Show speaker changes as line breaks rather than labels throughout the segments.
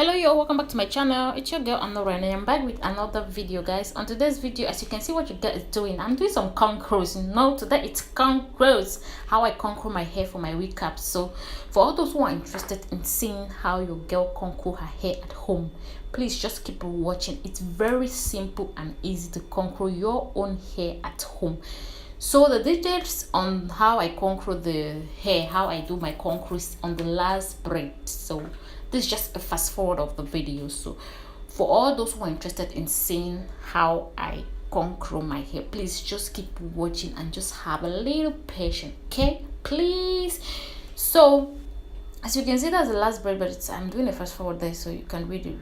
Hello y'all, welcome back to my channel. It's your girl Anora and I am back with another video, guys. On today's video, as you can see what your girl is doing, I'm doing some cornrows. Today it's cornrows, how I cornrow my hair for my wig caps. So for all those who are interested in seeing how your girl cornrow her hair at home, please just keep watching. It's very simple and easy to cornrow your own hair at home. So the details on how I cornrow the hair, how I do my cornrows on the last braid. So this is just a fast forward of the video. So for all those who are interested in seeing how I cornrow my hair, please just keep watching and just have a little patience, okay, please. So as you can see, that's the last braid, but I'm doing a fast forward there so you can really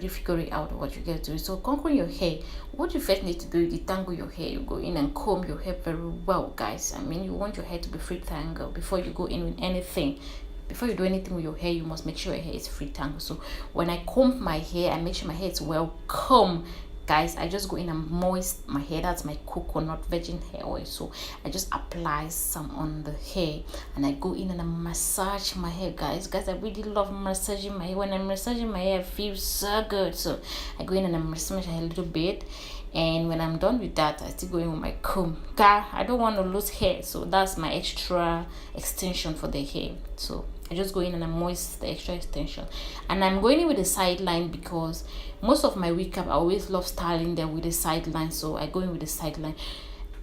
figure it out what you get to do. So cornrow your hair, what you first need to do is detangle your hair. You go in and comb your hair very well, guys. I mean, you want your hair to be free tangle before you go in with anything. Before you do anything with your hair, you must make sure your hair is free tangle. So when I comb my hair, I make sure my hair is well combed, guys. I just go in and moist my hair. That's my coconut virgin hair oil. So I just apply some on the hair and I go in and I massage my hair, guys. I really love massaging my hair. When I'm massaging my hair, it feels so good. So I go in and I massage my hair a little bit, and when I'm done with that, I still go in with my comb. I don't want to lose hair, so that's my extra extension for the hair. So I just go in and I moist the extra extension, and I'm going in with the sideline because most of my wig cap I always love styling them with the sideline. So I go in with the sideline,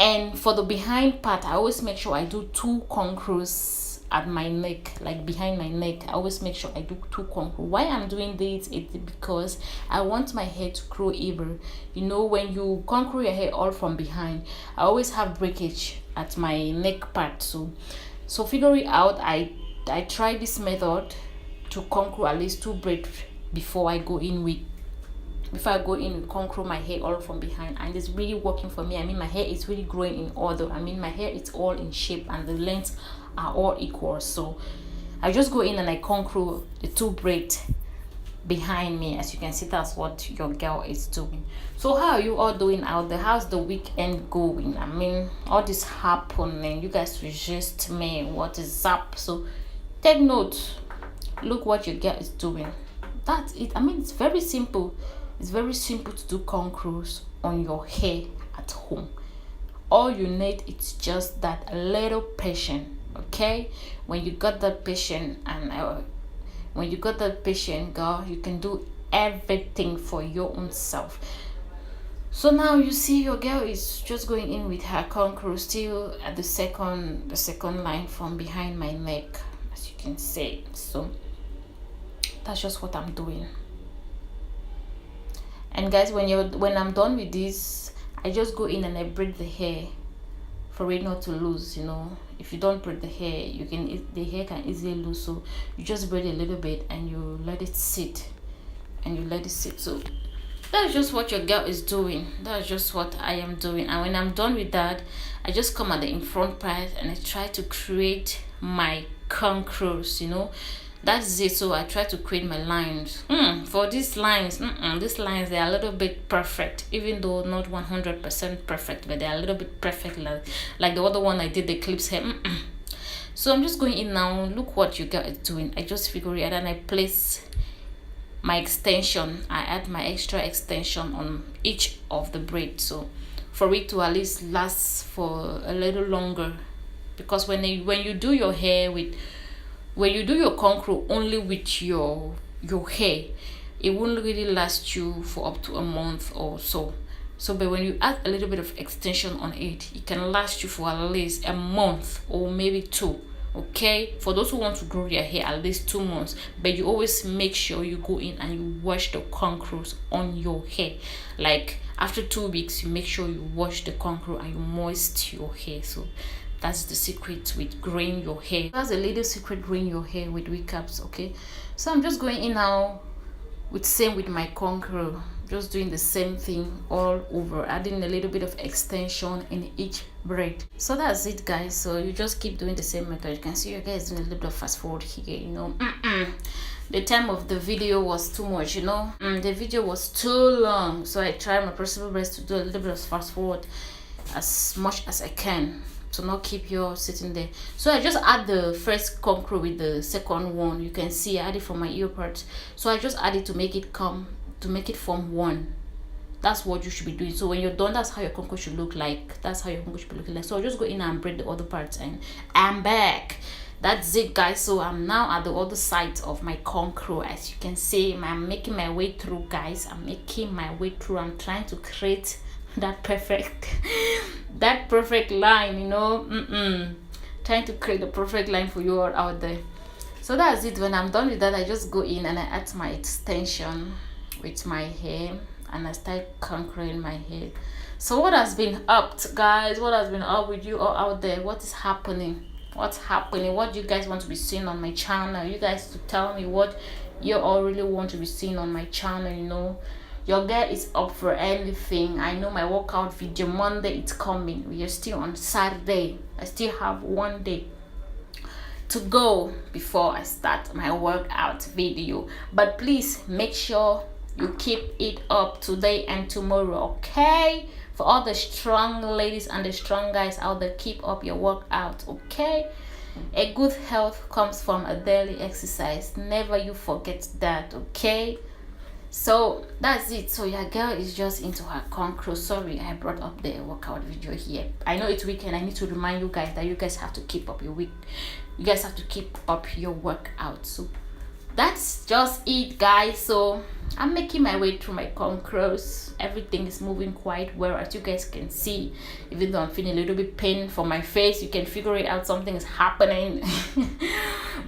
and for the behind part, I always make sure I do 2 cornrows at my neck, like behind my neck. I always make sure I do 2 cornrows. Why I'm doing this is because I want my hair to grow even. When you cornrow your hair all from behind, I always have breakage at my neck part. So figure it out. I try this method to cornrow at least 2 braids before I go in with cornrow my hair all from behind, and it's really working for me. I mean, my hair is really growing in order. I mean, my hair is all in shape and the lengths are all equal. So I just go in and I cornrow the 2 braids behind me. As you can see, that's what your girl is doing. So how are you all doing out there? How's the weekend going? I mean, all this happening, you guys suggest me what is up. So take note, look what your girl is doing. That's it. I mean, it's very simple. It's very simple to do cornrows on your hair at home. All you need is just that little patience, okay? When you got that patience, girl, you can do everything for your own self. So now you see your girl is just going in with her cornrow, still at the second line from behind my neck, as you can see. So that's just what I'm doing. And guys, when I'm done with this, I just go in and I braid the hair for it not to lose. If you don't braid the hair, the hair can easily lose. So you just braid a little bit and you let it sit, So that's just what your girl is doing. That's just what I am doing. And when I'm done with that, I just come at the in front part and I try to create my cornrows. That's it. So I try to create my lines. For these lines, they are a little bit perfect, even though not 100% perfect, but they are a little bit perfect, like the other one I did the clips hair. So I'm just going in now. Look what you girl is doing. I just figure it out and I place my extension. I add my extra extension on each of the braids, so for it to at least last for a little longer. Because when you do your hair when you do your cornrow only with your hair, it won't really last you for up to a month or so. But when you add a little bit of extension on it can last you for at least a month or maybe 2. Okay, for those who want to grow their hair, at least 2 months. But you always make sure you go in and you wash the cornrows on your hair. Like after 2 weeks, you make sure you wash the cornrow and you moist your hair. So that's the secret with growing your hair. That's a little secret, growing your hair with wig caps. Okay, so I'm just going in now with my cornrow, just doing the same thing all over, adding a little bit of extension in each braid. So that's it, guys. So you just keep doing the same method. You can see your guys doing a little bit of fast forward here. The time of the video was too much. The video was too long, so I tried my possible best to do a little bit of fast forward as much as I can. to not keep your sitting there. So I just add the first Cornrow with the second one. You can see I added from my ear part, so I just added to make it form one. That's what you should be doing. So when you're done, that's how your Cornrow should look like. That's how your Cornrow should be looking like. So I'll just go in and braid the other parts, and I'm back. That's it, guys. So I'm now at the other side of my Cornrow. As you can see, I'm making my way through, guys. I'm making my way through. I'm trying to create that perfect line, you know. Trying to create the perfect line for you all out there. So that's it. When I'm done with that, I just go in and I add my extension with my hair, and I start conquering my hair. So what has been up, guys? What has been up with you all out there? What is happening? What's happening? What do you guys want to be seeing on my channel? You guys to tell me what you all really want to be seeing on my channel. You know, your girl is up for anything. I know my workout video Monday it's coming. We are still on Saturday. I still have one day to go before I start my workout video, but please make sure you keep it up today and tomorrow, okay? For all the strong ladies and the strong guys out there, keep up your workout, okay? A good health comes from a daily exercise. Never you forget that, okay? So that's it. So your girl is just into her Cornrow. Sorry, I brought up the workout video here. I know it's weekend. I need to remind you guys that you guys have to keep up your week. You guys have to keep up your workout. So that's just it, guys. So I'm making my way through my Cornrows. Everything is moving quite well, as you guys can see. Even though I'm feeling a little bit pain for my face, you can figure it out. Something is happening.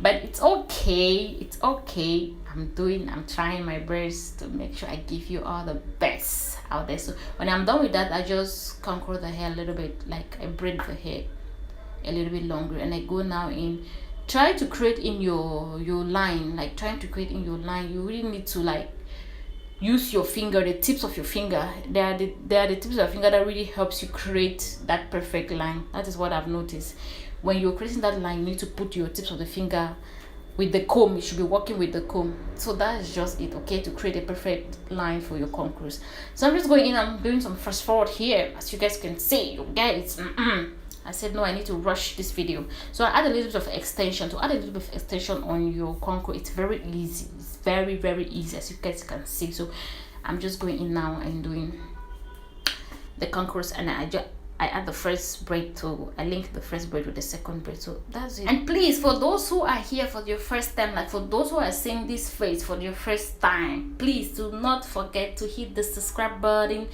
But it's okay. It's okay. I'm trying my best to make sure I give you all the best out there. So when I'm done with that, I just Cornrow the hair a little bit, like I braid the hair a little bit longer, and I go now in, try to create in your line. Like trying to create in your line, you really need to like use your finger, the tips of your finger. They are the tips of your finger that really helps you create that perfect line. That is what I've noticed. When you're creating that line, you need to put your tips of the finger with the comb. You should be working with the comb. So that's just it, okay, to create a perfect line for your Cornrows. So I'm just going in, I'm doing some fast forward here, as you guys can see. You guys, I said no, I need to rush this video. So I add a little bit of extension. To add a little bit of extension on your Cornrow, it's very easy. It's very, very easy, as you guys can see. So I'm just going in now and doing the Cornrows, and I add the first braid, to I link the first braid with the second braid. So that's it. And please, for those who are here for your first time, like for those who are seeing this face for your first time, please do not forget to hit the subscribe button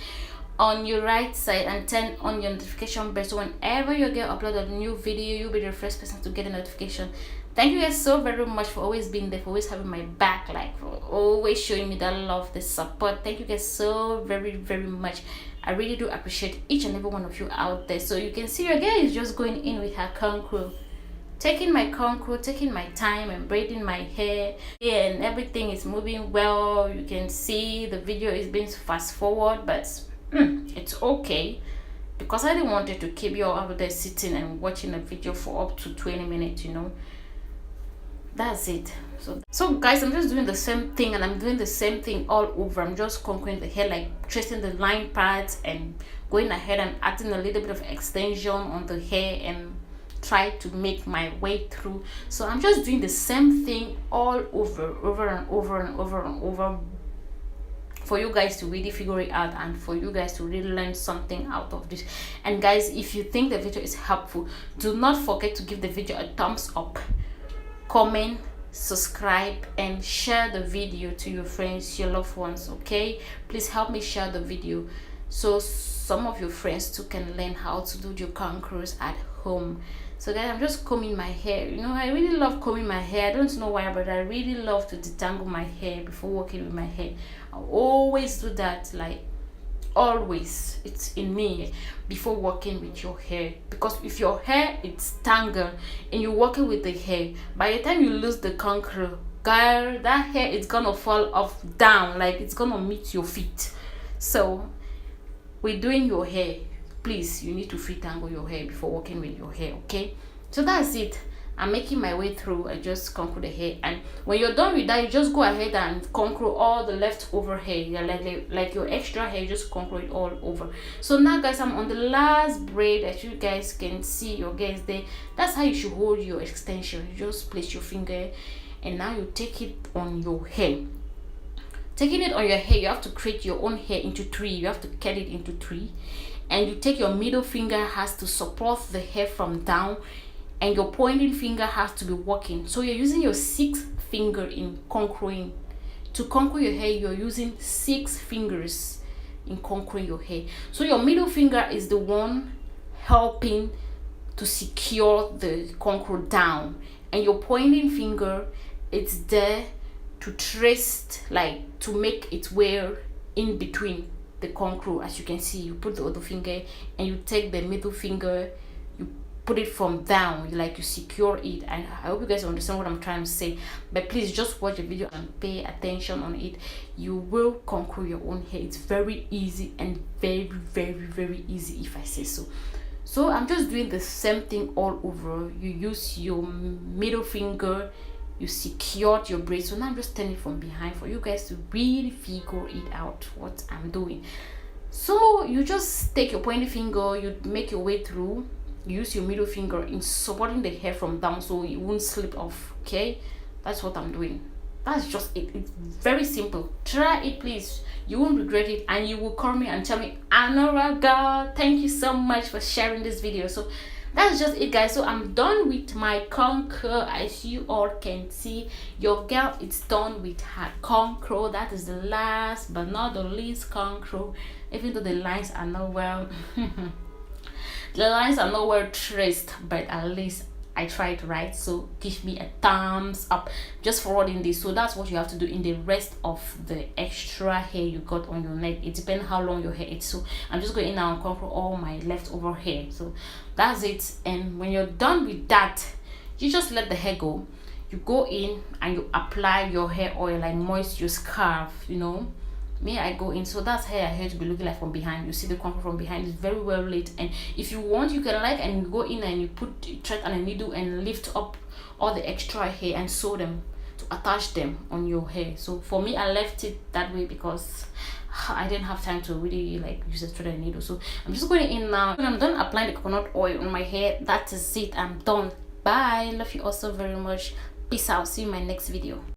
on your right side and turn on your notification bell, so whenever you get upload a new video, you'll be the first person to get a notification. Thank you guys so very much for always being there, for always having my back, like for always showing me that love, the support. Thank you guys so very, very much. I really do appreciate each and every one of you out there. So you can see your girl is just going in with her Cornrow, taking my Cornrow, taking my time and braiding my hair, and everything is moving well. You can see the video is being fast forward, but it's okay, because I didn't want it to keep you all out there sitting and watching a video for up to 20 minutes, you know. That's it. So guys, I'm just doing the same thing, and I'm doing the same thing all over. I'm just conquering the hair, like tracing the line parts and going ahead and adding a little bit of extension on the hair and try to make my way through. So I'm just doing the same thing all over and over for you guys to really figure it out, and for you guys to really learn something out of this. And guys, if you think the video is helpful, do not forget to give the video a thumbs up, comment, subscribe, and share the video to your friends, your loved ones, okay? Please help me share the video so some of your friends too can learn how to do your Cornrows at home. So guys, I'm just combing my hair. You know, I really love combing my hair. I don't know why, but I really love to detangle my hair before working with my hair. I always do that, like always. It's in me before working with your hair, because if your hair is tangled and you're working with the hair, by the time you lose the Cornrow, girl, that hair is gonna fall off down, like it's gonna meet your feet. So with doing your hair, please, you need to free tangle your hair before working with your hair, okay? So that's it. I'm making my way through. I just concrete the hair, and when you're done with that, you just go ahead and concrete all the leftover hair. Yeah, like your extra hair, just concrete it all over. So now guys, I'm on the last braid. As you guys can see, your guys there, that's how you should hold your extension. You just place your finger, and now you take it on your hair. Taking it on your hair, you have to create your own hair into three. You have to cut it into three, and you take your middle finger has to support the hair from down, and your pointing finger has to be working. So you're using your sixth finger in concreting. To concrete your hair, you're using 6 fingers in concreting your hair. So your middle finger is the one helping to secure the concrete down, and your pointing finger, it's there to trace, like to make it wear in between the concrete. As you can see, you put the other finger and you take the middle finger, you put it from down, like you secure it. And I hope you guys understand what I'm trying to say, but please just watch the video and pay attention on it. You will conquer your own hair. It's very easy and very easy, if I say so. So I'm just doing the same thing all over. You use your middle finger, you secured your braid. So now I'm just turning from behind for you guys to really figure it out what I'm doing. So you just take your pointing finger, you make your way through, you use your middle finger in supporting the hair from down so it won't slip off. Okay, that's what I'm doing. That's just it. It's very simple. Try it, please. You won't regret it, and you will call me and tell me, Anora girl, thank you so much for sharing this video. So that's just it, guys. So I'm done with my contour. As you all can see, your girl is done with her contour. That is the last but not the least contour, even though the lines are not well the lines are not well traced, but at least I tried, right? So give me a thumbs up just forwarding this. So that's what you have to do in the rest of the extra hair you got on your neck. It depends how long your hair is. So I'm just going now and contour all my leftover hair. So that's it. And when you're done with that, you just let the hair go. You go in and you apply your hair oil, like moist your scarf, you know. Me, I go in. So that's how your hair to be looking like from behind. You see the contour from behind is very well lit. And if you want, you can and you go in and you put thread and a needle and lift up all the extra hair and sew them to attach them on your hair. So for me, I left it that way because I didn't have time to really like use the thread and needle. So I'm just going in now. When I'm done applying the coconut oil on my hair, that is it. I'm done. Bye. Love you all so very much. Peace out. See you in my next video.